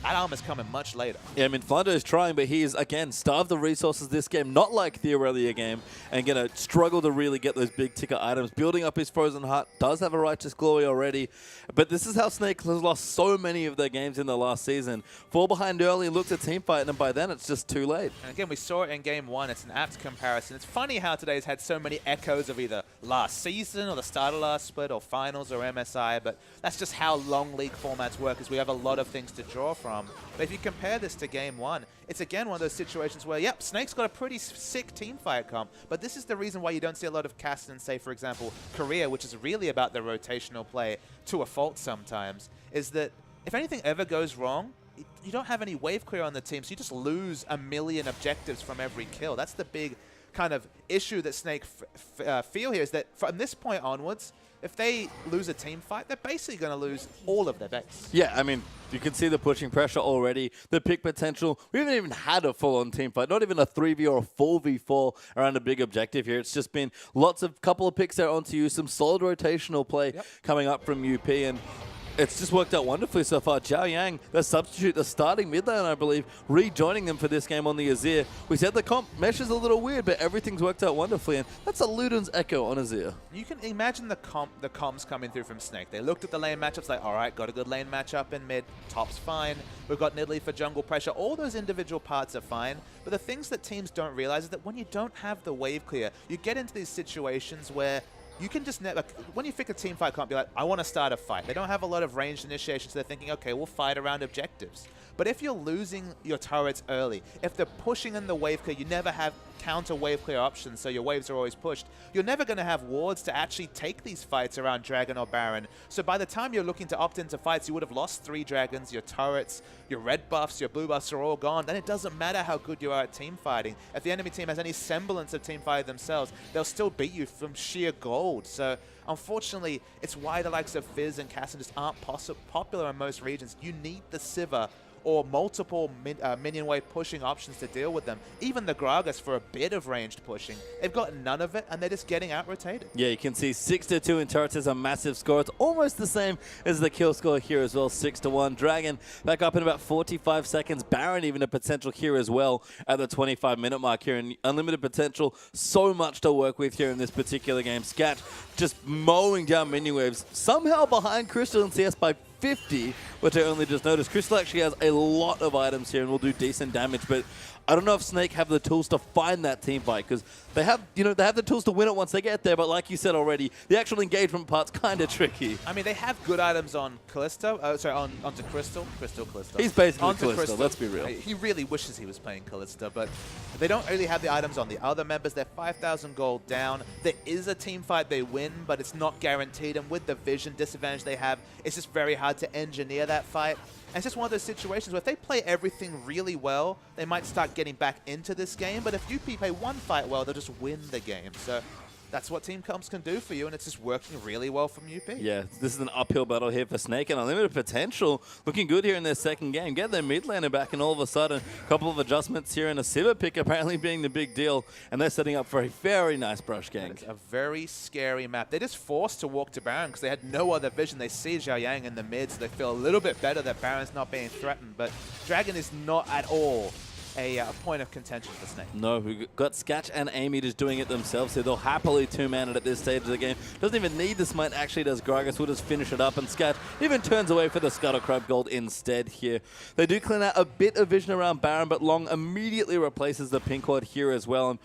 That armor's coming much later. Yeah, I mean, Flondo is trying, but he is, again, starved of resources this game, not like the Aurelia game, and going to struggle to really get those big ticket items. Building up his Frozen Heart, does have a Righteous Glory already, but this is how Snake has lost so many of their games in the last season. Fall behind early, looked at teamfight, and by then it's just too late. And again, we saw it in Game 1. It's an apt comparison. It's funny how today's had so many echoes of either last season or the start of last split or finals or MSI, but that's just how long league formats work, is we have a lot of things to draw from. But if you compare this to Game 1, it's again one of those situations where, yep, Snake's got a pretty sick teamfight comp, but this is the reason why you don't see a lot of cast in, say, for example, Korea, which is really about the rotational play to a fault sometimes, is that if anything ever goes wrong, you don't have any wave clear on the team, so you just lose a million objectives from every kill. That's the big kind of issue that Snake feel here, is that from this point onwards, if they lose a team fight, they're basically going to lose all of their base. Yeah, I mean, you can see the pushing pressure already, the pick potential. We haven't even had a full-on team fight, not even a 3v or a 4v4 around a big objective here. It's just been couple of picks there onto you, some solid rotational play coming up from UP, and it's just worked out wonderfully so far. Zhao Yang, the substitute, the starting mid lane, I believe, rejoining them for this game on the Azir. We said the comp mesh is a little weird, but everything's worked out wonderfully, and that's a Luden's echo on Azir. You can imagine the comms coming through from Snake. They looked at the lane matchups like, all right, got a good lane matchup in mid, top's fine. We've got Nidalee for jungle pressure. All those individual parts are fine, but the things that teams don't realize is that when you don't have the wave clear, you get into these situations where you can just, when you pick a team fight, can't be like, I want to start a fight. They don't have a lot of ranged initiation, so they're thinking, okay, we'll fight around objectives. But if you're losing your turrets early, if they're pushing in the wave clear, you never have counter wave clear options, so your waves are always pushed, you're never going to have wards to actually take these fights around Dragon or Baron. So by the time you're looking to opt into fights, you would have lost 3 dragons, your turrets, your red buffs, your blue buffs are all gone. Then it doesn't matter how good you are at team fighting. If the enemy team has any semblance of team fighting themselves, they'll still beat you from sheer gold. So unfortunately, it's why the likes of Fizz and Cassin just aren't popular in most regions. You need the Sivir or multiple minion wave pushing options to deal with them. Even the Gragas for a bit of ranged pushing, they've got none of it, and they're just getting out-rotated. Yeah, you can see 6-2 in turrets is a massive score. It's almost the same as the kill score here as well, 6-1. Dragon back up in about 45 seconds. Baron even a potential here as well at the 25-minute mark here. And Unlimited Potential, so much to work with here in this particular game. Scat just mowing down minion waves, somehow behind Crystal and CS by 50, which I only just noticed. Crystal actually has a lot of items here and will do decent damage, but I don't know if Snake have the tools to find that team fight, because they have, they have the tools to win it once they get there, but like you said already, the actual engagement part's kind of tricky. I mean, they have good items on Callisto, onto Crystal. He's basically onto Callisto, let's be real. He really wishes he was playing Callisto, but they don't really have the items on the other members. They're 5,000 gold down. There is a team fight they win, but it's not guaranteed, and with the vision disadvantage they have, it's just very hard to engineer that fight. And it's just one of those situations where if they play everything really well, they might start getting back into this game. But if UP play one fight well, they'll just win the game. So that's what team comps can do for you, and it's just working really well from UP. Yeah, this is an uphill battle here for Snake, and Unlimited Potential looking good here in their second game. Get their mid laner back, and all of a sudden, a couple of adjustments here, and a Sivir pick apparently being the big deal, and they're setting up for a very nice brush gank. A very scary map. They're just forced to walk to Baron because they had no other vision. They see Zhao Yang in the mid, so they feel a little bit better that Baron's not being threatened, but Dragon is not at all a point of contention for Snake. No, we got Sketch and Amy just doing it themselves, so they'll happily two-man it at this stage of the game. Doesn't even need the smite, actually does Gragas, will just finish it up, and Sketch even turns away for the Scuttle Crab Gold instead here. They do clean out a bit of vision around Baron, but Long immediately replaces the pink ward here as well. And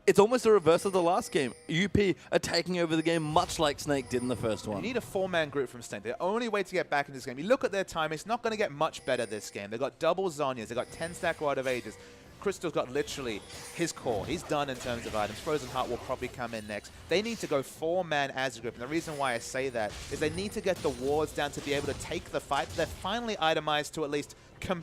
it's almost a reverse of the last game. UP are taking over the game much like Snake did in the first one. You need a 4-man group from Snake. The only way to get back in this game, you look at their time, it's not going to get much better this game. They've got double Zhonya's, they've got 10-stack Rod of Ages. Crystal's got literally his core. He's done in terms of items. Frozen Heart will probably come in next. They need to go 4-man as a group. And the reason why I say that is they need to get the wards down to be able to take the fight. They're finally itemized to at least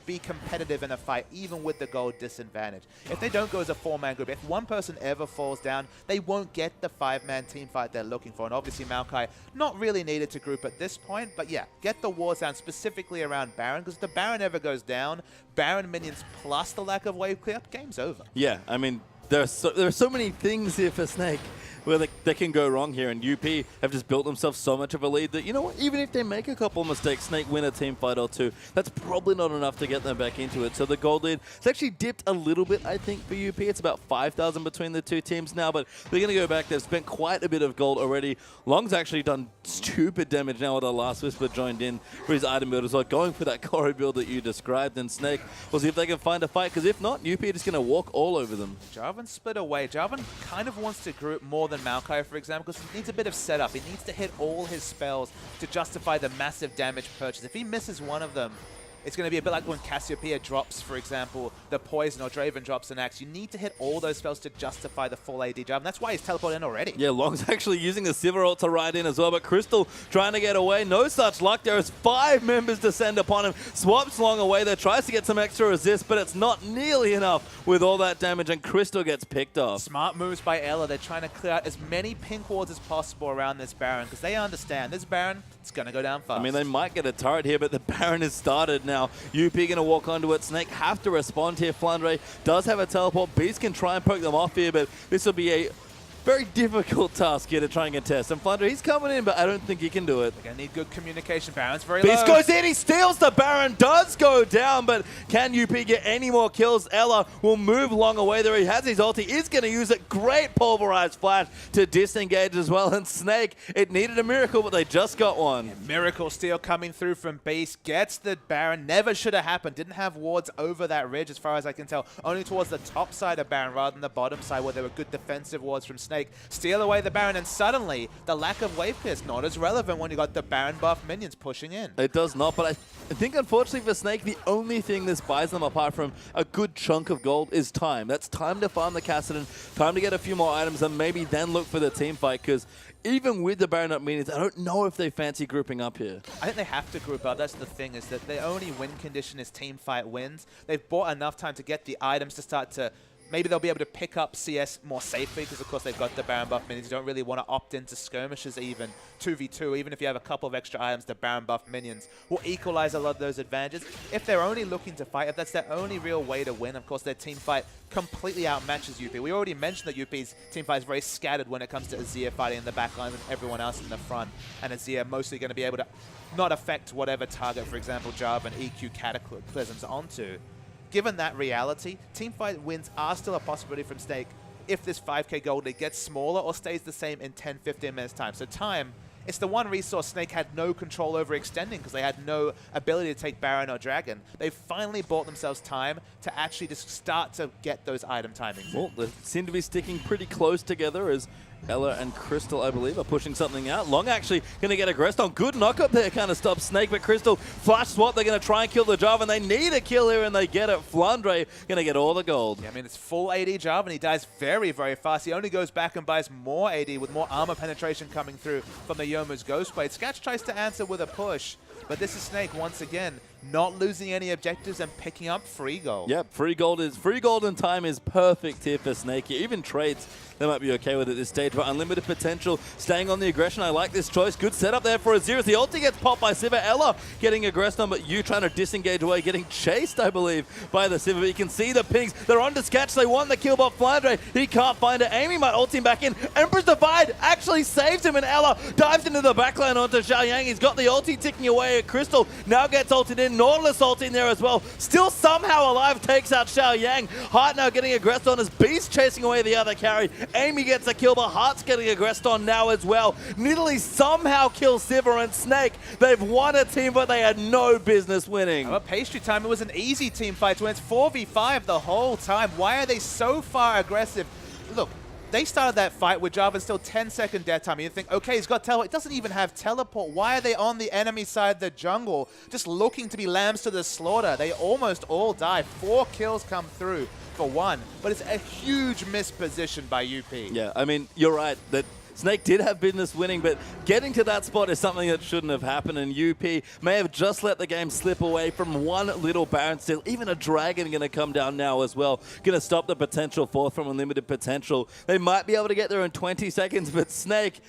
be competitive in a fight, even with the gold disadvantage. If they don't go as a 4-man group, if one person ever falls down, they won't get the 5-man team fight they're looking for. And obviously Maokai not really needed to group at this point, but yeah, get the wards down specifically around Baron, because if the Baron ever goes down, Baron minions plus the lack of wave clear, game's over. Yeah, I mean, there are so many things here for Snake where they can go wrong here, and UP have just built themselves so much of a lead that, you know what, even if they make a couple of mistakes, Snake win a team fight or two, that's probably not enough to get them back into it. So the gold lead, it's actually dipped a little bit, I think, for UP. It's about 5,000 between the two teams now, but they're going to go back. They've spent quite a bit of gold already. Long's actually done stupid damage now with the last Whisper joined in for his item build as well, going for that Koro build that you described, and Snake will see if they can find a fight, because if not, UP are just going to walk all over them. Jarvan split away. Jarvan kind of wants to group more than Maokai, for example, because he needs a bit of setup. He needs to hit all his spells to justify the massive damage purchase. If he misses one of them, it's going to be a bit like when Cassiopeia drops, for example, the poison, or Draven drops an axe. You need to hit all those spells to justify the full AD Jarvan. That's why he's teleported in already. Yeah, Long's actually using the Sivir ult to ride in as well, but Crystal trying to get away. No such luck. There is 5 members descend upon him. Swaps Long away there, tries to get some extra resist, but it's not nearly enough with all that damage, and Crystal gets picked off. Smart moves by Ela. They're trying to clear out as many pink wards as possible around this Baron, because they understand this Baron, it's going to go down fast. I mean, they might get a turret here, but the Baron has started now. UP going to walk onto it. Snake have to respond here. Flandre does have a teleport. Beast can try and poke them off here, but this will be a very difficult task here to try and contest. And Flandre, he's coming in, but I don't think he can do it. They're going to need good communication. Baron's very Beast low. goes in, he steals the Baron, does go down, but can UP get any more kills? Ela will move Long away there. He has his ulti, is going to use it. Great pulverized flash to disengage as well. And Snake, it needed a miracle, but they just got one. Yeah, miracle steal coming through from Beast. Gets the Baron. Never should have happened. Didn't have wards over that ridge as far as I can tell. Only towards the top side of Baron rather than the bottom side where there were good defensive wards from Snake. Steal away the Baron, and suddenly the lack of wave clear is not as relevant when you got the Baron buff minions pushing in. It does not, but I think unfortunately for Snake, the only thing this buys them apart from a good chunk of gold is time. That's time to farm the Kassadin, time to get a few more items, and maybe then look for the team fight, because even with the Baron up minions, I don't know if they fancy grouping up here. I think they have to group up. That's the thing, is that their only win condition is team fight wins. They've bought enough time to get the items to start to... Maybe they'll be able to pick up CS more safely because, of course, they've got the Baron buff minions. You don't really want to opt into skirmishes even, 2v2. Even if you have a couple of extra items, the Baron buff minions will equalize a lot of those advantages. If they're only looking to fight, if that's their only real way to win, of course, their team fight completely outmatches UP. We already mentioned that UP's team fight is very scattered when it comes to Azir fighting in the back lines and everyone else in the front. And Azir mostly going to be able to not affect whatever target, for example, Jarvan EQ Cataclysms onto. Given that reality, teamfight wins are still a possibility from Snake if this 5k gold lead gets smaller or stays the same in 10-15 minutes time. So time, it's the one resource Snake had no control over extending because they had no ability to take Baron or Dragon. They finally bought themselves time to actually just start to get those item timings. Well, they seem to be sticking pretty close together as Ela and Crystal, I believe, are pushing something out. Long actually going to get aggressed on. Good knock-up there, kind of stops Snake, but Crystal flash swap. They're going to try and kill the Jarvan. They need a kill here, and they get it. Flandre going to get all the gold. Yeah, I mean, it's full AD Jarvan. He dies very, very fast. He only goes back and buys more AD with more armor penetration coming through from the Yomu's Ghostblade. Sketch tries to answer with a push, but this is Snake once again not losing any objectives and picking up free gold. Yep, free gold and time is perfect here for Snake. Even trades, they might be okay with it at this stage, but unlimited potential, staying on the aggression. I like this choice. Good setup there for Azir. The ulti gets popped by Sivir. Ela getting aggressed on, but you trying to disengage away, getting chased, I believe, by the Sivir. But you can see the pings. They're on to Sketch. They want the kill, but Flandre, he can't find it. Amy might ult him back in. Emperor's Divide actually saves him, and Ela dives into the backline onto Xiaoyang. He's got the ulti ticking away at Crystal. Now gets ulted in. Nautilus ulting there as well. Still somehow alive, takes out Xiaoyang. Hart now getting aggressed on as Beast chasing away the other carry. Amy gets a kill, but Hart's getting aggressed on now as well. Nidalee somehow kills Sivir, and Snake, they've won a team, but they had no business winning. But Pastry Time, it was an easy team fight to win. It's 4v5 the whole time. Why are they so far aggressive? Look, they started that fight with Jarvan still 10-second death time. You think, okay, he's got teleport. It doesn't even have teleport. Why are they on the enemy side of the jungle just looking to be lambs to the slaughter? They almost all die. 4 kills come through. for one, but it's a huge misposition by UP. Yeah, I mean, you're right that Snake did have business winning, but getting to that spot is something that shouldn't have happened, and UP may have just let the game slip away from one little Baron steal. Even a Dragon going to come down now as well, going to stop the potential fourth from Unlimited Potential. They might be able to get there in 20 seconds, but Snake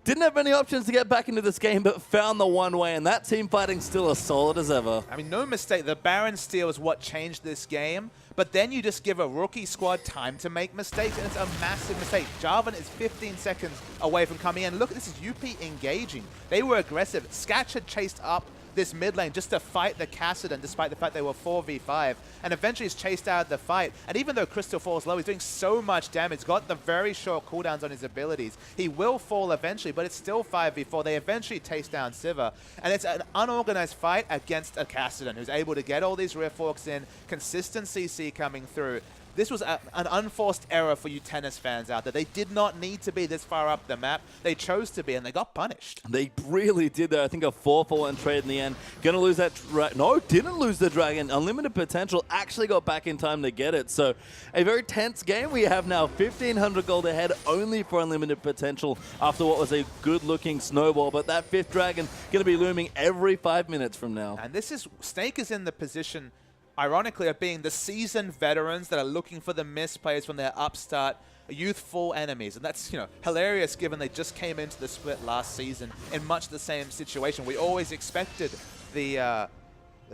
didn't have many options to get back into this game, but found the one way, and that team fighting's still as solid as ever. I mean, no mistake, the Baron steal is what changed this game, but then you just give a rookie squad time to make mistakes, and it's a massive mistake. Jarvan is 15 seconds away from coming in. Look, this is UP engaging. They were aggressive. Sketch had chased up this mid lane just to fight the Kassadin, despite the fact they were 4v5, and eventually he's chased out of the fight. And even though Crystal falls low, he's doing so much damage, got the very short cooldowns on his abilities. He will fall eventually, but it's still 5v4. They eventually chase down Sivir, and it's an unorganized fight against a Kassadin who's able to get all these Rift Walks in, consistent CC coming through. This was an unforced error for you tennis fans out there. They did not need to be this far up the map. They chose to be, and they got punished. They really did, though. I think a 4-4-1 trade in the end. Gonna lose that... No, didn't lose the Dragon. Unlimited Potential actually got back in time to get it. So a very tense game we have now. 1,500 gold ahead only for Unlimited Potential after what was a good-looking snowball. But that 5th Dragon gonna be looming every 5 minutes from now. And this is... Snake is in the position, ironically, of being the seasoned veterans that are looking for the misplays from their upstart youthful enemies. And that's, you know, hilarious given they just came into the split last season in much the same situation. We always expected the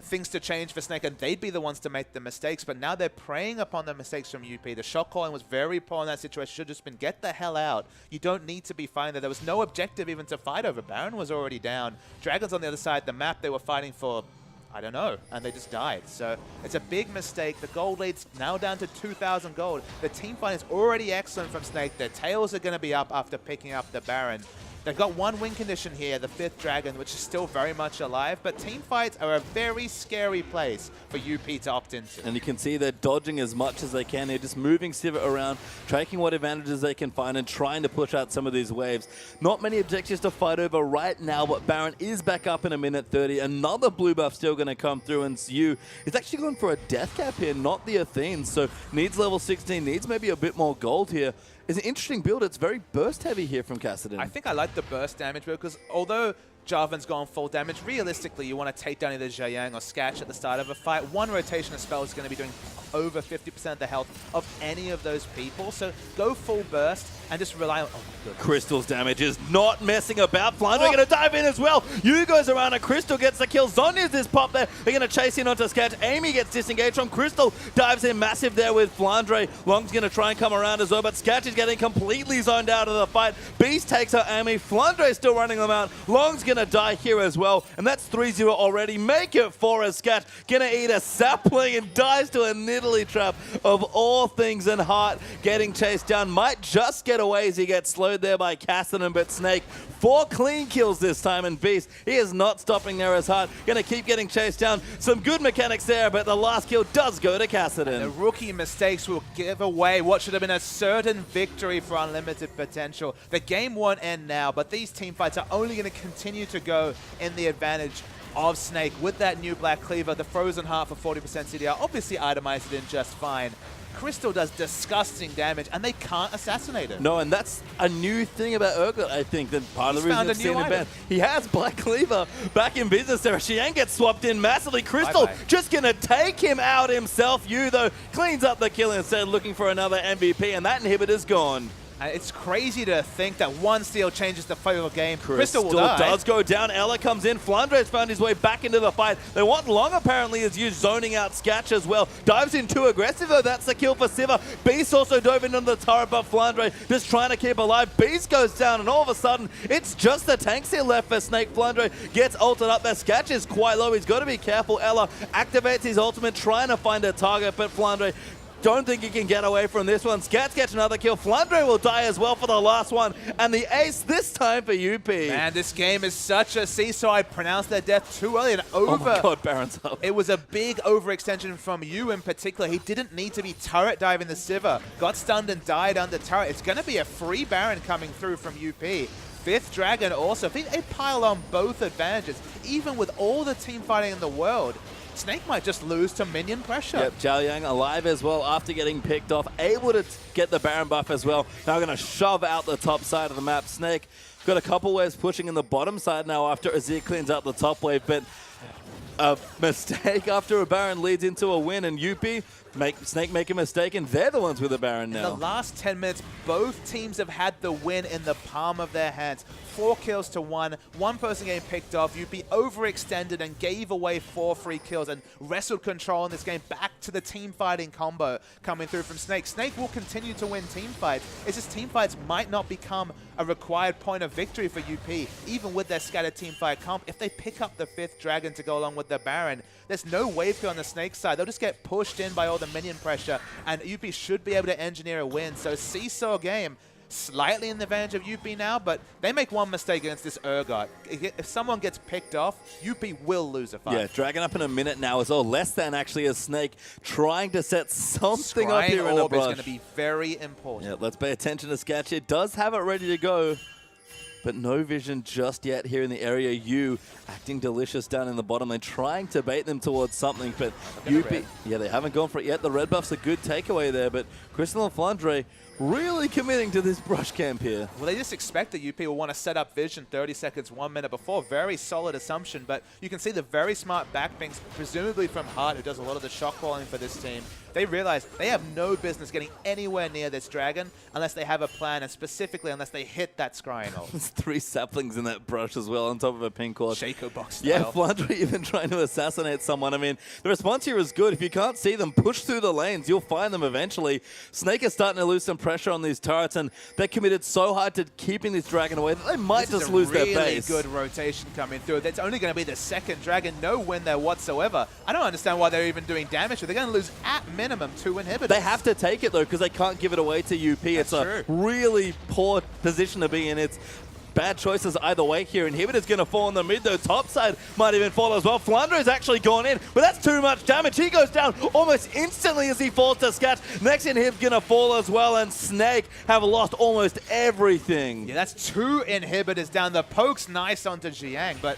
things to change for Snake and they'd be the ones to make the mistakes, but now they're preying upon the mistakes from UP. The shot calling was very poor in that situation. Should have just been get the hell out. You don't need to be fighting there. There was no objective even to fight over. Baron was already down. Dragons on the other side of the map, they were fighting for, I don't know, and they just died. So it's a big mistake. The gold lead's now down to 2,000 gold. The team fight is already excellent from Snake. Their tails are going to be up after picking up the Baron. They've got one win condition here, the 5th Dragon, which is still very much alive, but team fights are a very scary place for UP to opt into. And you can see they're dodging as much as they can. They're just moving Sivir around, taking what advantages they can find and trying to push out some of these waves. Not many objectives to fight over right now, but Baron is back up in a minute 30. Another blue buff still going to come through, and Yu is actually going for a death cap here, not the Athenes, so needs level 16, needs maybe a bit more gold here. It's an interesting build. It's very burst heavy here from Kassadin. I think I like the burst damage because although Jarvan's gone full damage, realistically you want to take down either Zhayang or Sketch at the start of a fight. One rotation of spells is going to be doing over 50% of the health of any of those people. So go full burst and just rely on... Oh my goodness. Crystal's damage is not messing about. Flandre going to dive in as well. Yu goes around and Crystal gets the kill. Zonya's this pop there. They're going to chase in onto Sketch. Amy gets disengaged from Crystal. Dives in massive there with Flandre. Long's going to try and come around as well, but Sketch is getting completely zoned out of the fight. Beast takes her Amy. Flandre still running them out. Long's going to die here as well, and that's 3-0 already. Make it 4 as Sketch going to eat a sapling and dies to a Nidalee trap of all things, and Hart getting chased down. Might just get away as he gets slowed there by Kassadin, but Snake 4 clean kills this time, and Beast, he is not stopping there as Hart. Going to keep getting chased down. Some good mechanics there, but the last kill does go to Kassadin. The rookie mistakes will give away what should have been a certain victory for Unlimited Potential. The game won't end now, but these team fights are only going to continue to go in the advantage of Snake with that new Black Cleaver, the Frozen Heart for 40% CDR, obviously itemized it in just fine. Crystal does disgusting damage, and they can't assassinate him. No, and that's a new thing about Urgot, I think, that part of the reason it's seen him banned. He has Black Cleaver back in business there. Xiang gets swapped in massively. Crystal just going to take him out himself. Yu, though, cleans up the kill instead, looking for another MVP, and that inhibitor's gone. It's crazy to think that one steal changes the fate of the game. Crystal will die. Does go down. Ella comes in. Flandre's found his way back into the fight. They want Long, apparently, is used zoning out Sketch as well. Dives in too aggressive, though. That's the kill for Sivir. Beast also dove into the turret, but Flandre just trying to keep alive. Beast goes down, and all of a sudden, it's just the tanks here left for Snake. Flandre gets ulted up there. Sketch is quite low. He's got to be careful. Ella activates his ultimate, trying to find a target, but Flandre don't think he can get away from this one. Skats gets another kill. Flandre will die as well for the last one. And the ace this time for UP. Man, this game is such a seesaw. I pronounced their death too early and over. Oh my god, Baron's up. It was a big overextension from Yu in particular. He didn't need to be turret diving the Sivir. Got stunned and died under turret. It's going to be a free Baron coming through from UP. 5th Dragon also. They pile on both advantages. Even with all the team fighting in the world, Snake might just lose to minion pressure. Yep, Zhao Yang alive as well after getting picked off, able to get the Baron buff as well. Now going to shove out the top side of the map. Snake got a couple waves pushing in the bottom side now after Azir cleans out the top wave, but a mistake after a Baron leads into a win, and Snake make a mistake, and they're the ones with the Baron now. In the last 10 minutes, both teams have had the win in the palm of their hands. 4 kills to 1. One person getting picked off. UP overextended and gave away 4 free kills and wrestled control in this game back to the team fighting combo coming through from Snake. Snake will continue to win team fights. It's just team fights might not become a required point of victory for UP, even with their scattered team fight comp. If they pick up the 5th Dragon to go along with the Baron, there's no wave clear on the Snake side. They'll just get pushed in by all the minion pressure, and UP should be able to engineer a win. So seesaw game, slightly in the advantage of UP now, but they make one mistake against this Urgot. If someone gets picked off, UP will lose a fight. Yeah, Dragon up in a minute now as well. Less than actually as Snake trying to set something up here in the brush. Is going to be very important. Yeah, let's pay attention to Sketch. It does have it ready to go, but no vision just yet here in the area. U acting delicious down in the bottom lane, trying to bait them towards something, but UP, yeah, they haven't gone for it yet. The red buff's a good takeaway there, but Crystal and Flandre really committing to this brush camp here. Well, they just expect that UP will want to set up vision 30 seconds, 1 minute before. Very solid assumption, but you can see the very smart backpings, presumably from Hart, who does a lot of the shot calling for this team. They realize they have no business getting anywhere near this dragon unless they have a plan, and specifically unless they hit that scrying ult. There's 3 saplings in that brush as well on top of a pink cord. Shaco box style. Yeah, Flandre even trying to assassinate someone. I mean, the response here is good. If you can't see them, push through the lanes. You'll find them eventually. Snake is starting to lose some pressure on these turrets, and they're committed so hard to keeping this dragon away that they might just lose their base. Really good rotation coming through. It's only going to be the 2nd dragon. No win there whatsoever. I don't understand why they're even doing damage. They're going to lose at minimum 2 inhibitors. They have to take it, though, because they can't give it away to UP. It's a really poor position to be in. It's bad choices either way here. Inhibitor's going to fall in the mid, though. Top side might even fall as well. Flandre's actually gone in, but that's too much damage. He goes down almost instantly as he falls to Sketch. Next inhib's going to fall as well, and Snake have lost almost everything. Yeah, that's 2 inhibitors down. The poke's nice onto Jiang, but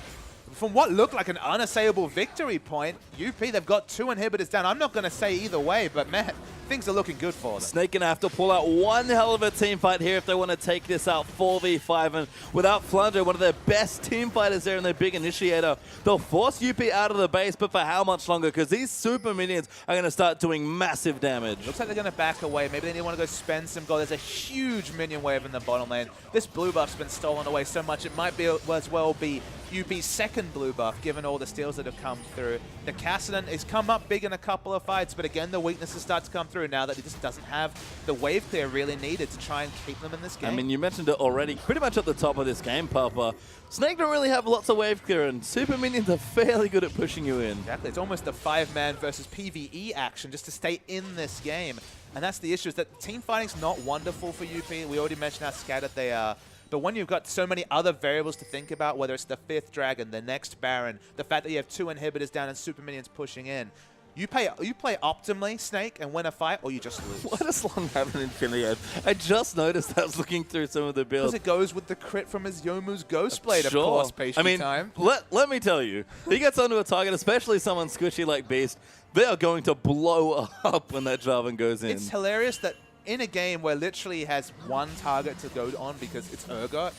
from what looked like an unassailable victory point, UP, they've got 2 inhibitors down. I'm not going to say either way, but man, things are looking good for them. Snake going to have to pull out one hell of a team fight here if they want to take this out 4v5. And without Flandre, one of their best team fighters there in their big initiator, they'll force UP out of the base, but for how much longer? Because these super minions are going to start doing massive damage. Looks like they're going to back away. Maybe they want to go spend some gold. There's a huge minion wave in the bottom lane. This blue buff's been stolen away so much, it might be as well be UP's 2nd blue buff, given all the steals that have come through. The Cassidy has come up big in a couple of fights, but again, the weaknesses start to come through now that he just doesn't have the wave clear really needed to try and keep them in this game. I mean, you mentioned it already, pretty much at the top of this game, Papa. Snake don't really have lots of wave clear, and super minions are fairly good at pushing you in. Exactly. It's almost a 5-man versus PvE action just to stay in this game. And that's the issue, is that team fighting's not wonderful for UP. We already mentioned how scattered they are. But when you've got so many other variables to think about, whether it's the 5th dragon, the next Baron, the fact that you have 2 inhibitors down and super minions pushing in, you play optimally, Snake, and win a fight, or you just lose. Why does Long have an Infinity Edge? I just noticed I was looking through some of the builds. Because it goes with the crit from his Youmuu's Ghost Blade, of course, pastry time. Let me tell you, he gets onto a target, especially someone squishy like Beast, they are going to blow up when that Jarvan goes in. It's hilarious that in a game where literally he has 1 target to go on because it's Urgot,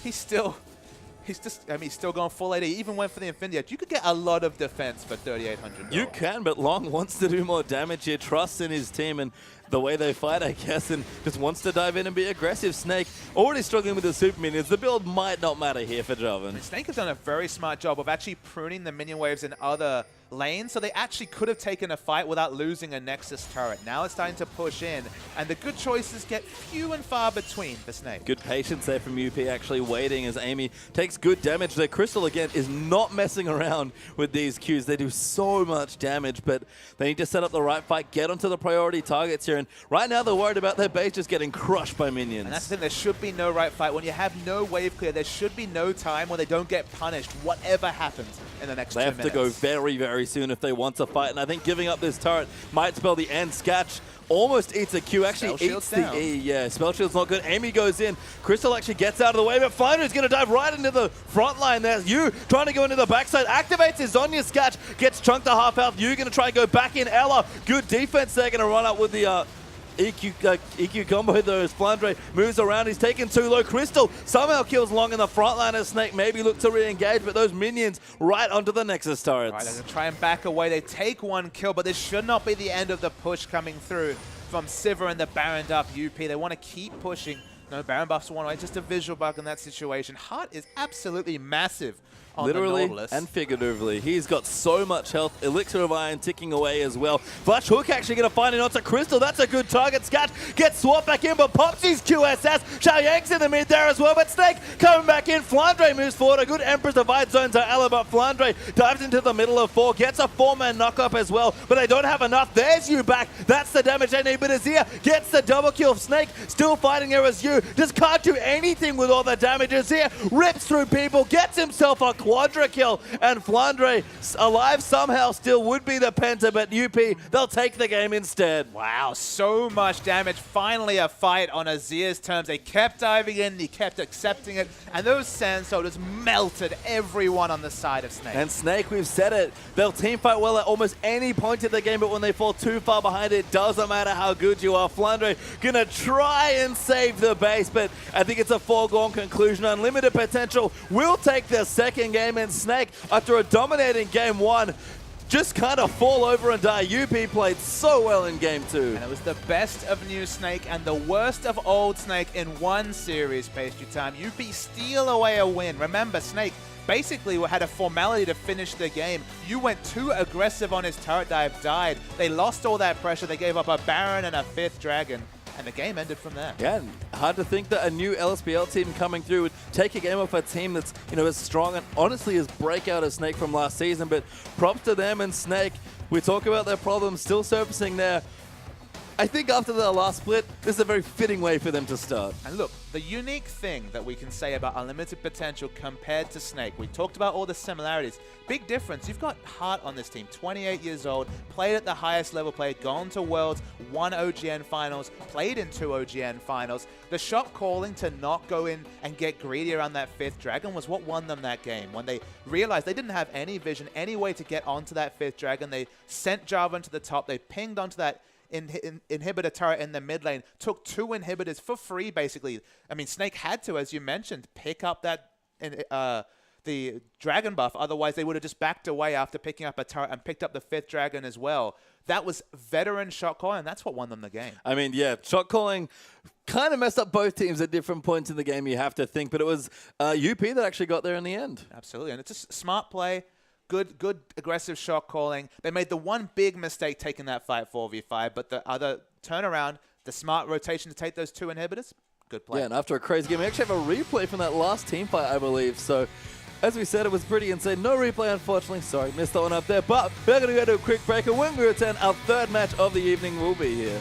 he's still going full AD. He even went for the Infinity Edge. You could get a lot of defense for 3,800. You can, but Long wants to do more damage here, trusts in his team and the way they fight, I guess, and just wants to dive in and be aggressive. Snake already struggling with the super minions. The build might not matter here for Jarvan. Snake has done a very smart job of actually pruning the minion waves in other lanes, so they actually could have taken a fight without losing a Nexus turret. Now it's starting to push in, and the good choices get few and far between for Snake. Good patience there from UP, actually waiting as Amy takes good damage. Their Crystal, again, is not messing around with these Qs. They do so much damage, but they need to set up the right fight, get onto the priority targets here, and right now they're worried about their base just getting crushed by minions. And that's the thing, there should be no right fight. When you have no wave clear, there should be no time where they don't get punished, whatever happens. in the next 2 They minutes. have to go very, very soon if they want to fight. And I think giving up this turret might spell the end. Sketch almost eats a Q, actually eats the E. Yeah, Spell Shield's not good. Amy goes in. Crystal actually gets out of the way, but Finder's going to dive right into the front line there. Yu trying to go into the backside, activates his Zonya. Sketch gets chunked to half health. Yu going to try and go back in. Ella, good defense there, going to run up with the EQ combo though as Flandre moves around. He's taken too low. Crystal somehow kills Long in the front line as Snake maybe look to re-engage, but those minions right onto the Nexus turrets. Right, they're going to try and back away. They take one kill, but this should not be the end of the push coming through from Sivir and the Baron up UP. They want to keep pushing. No, Baron buffs one way. Just a visual bug in that situation. Heart is absolutely massive on literally the Nautilus. And figuratively. He's got so much health. Elixir of Iron ticking away as well. Flash Hook actually going to find it onto Crystal. That's a good target. Scat gets swapped back in, but pops his QSS. Xiao Yang's in the mid there as well, but Snake coming back in. Flandre moves forward. A good Empress Divide zone to Ella, but Flandre dives into the middle of 4. Gets a 4-man knock-up as well, but they don't have enough. There's Yu back. That's the damage they need, but Azir gets the double kill. Snake still fighting there as Yu. Just can't do anything with all the damage. Azir rips through people, gets himself a quadra kill, and Flandre alive somehow still would be the Penta, but UP, they'll take the game instead. Wow, so much damage. Finally a fight on Azir's terms. They kept diving in, they kept accepting it, and those Sand Soldiers melted everyone on the side of Snake. And Snake, we've said it, they'll team fight well at almost any point in the game, but when they fall too far behind, it doesn't matter how good you are. Flandre gonna try and save the base, but I think it's a foregone conclusion. Unlimited potential will take the second game, and Snake, after a dominating game 1, just kind of fall over and die. UP played so well in game 2. And it was the best of new Snake and the worst of old Snake in one series, Pastry Time. UP steal away a win. Remember, Snake basically had a formality to finish the game. You went too aggressive on his turret dive, died. They lost all that pressure. They gave up a Baron and a 5th Dragon. And the game ended from there. Yeah, and hard to think that a new LSPL team coming through would take a game off a team that's, as strong and honestly as breakout as Snake from last season. But props to them and Snake. We talk about their problems still surfacing there. I think after the last split, this is a very fitting way for them to start. And look, the unique thing that we can say about Unlimited Potential compared to Snake, we talked about all the similarities. Big difference. You've got Heart on this team, 28 years old, played at the highest level, played, gone to Worlds, won OGN finals, played in 2 OGN finals. The shot calling to not go in and get greedy around that 5th Dragon was what won them that game. When they realized they didn't have any vision, any way to get onto that 5th Dragon, they sent Jarvan to the top, they pinged onto that inhibitor turret in the mid lane, took 2 inhibitors for free, basically. I mean, Snake had to, as you mentioned, pick up that the dragon buff. Otherwise, they would have just backed away after picking up a turret and picked up the 5th dragon as well. That was veteran shot calling, and that's what won them the game. I mean, yeah, shot calling kind of messed up both teams at different points in the game, you have to think, but it was UP that actually got there in the end. Absolutely, and it's just smart play. Good aggressive shot calling. They made the one big mistake taking that fight 4v5, but the other turnaround, the smart rotation to take those 2 inhibitors, good play. Yeah, and after a crazy game, we actually have a replay from that last team fight, I believe. So, as we said, it was pretty insane. No replay, unfortunately. Sorry, missed that one up there. But we're going to go to a quick break, and when we return, our 3rd match of the evening will be here.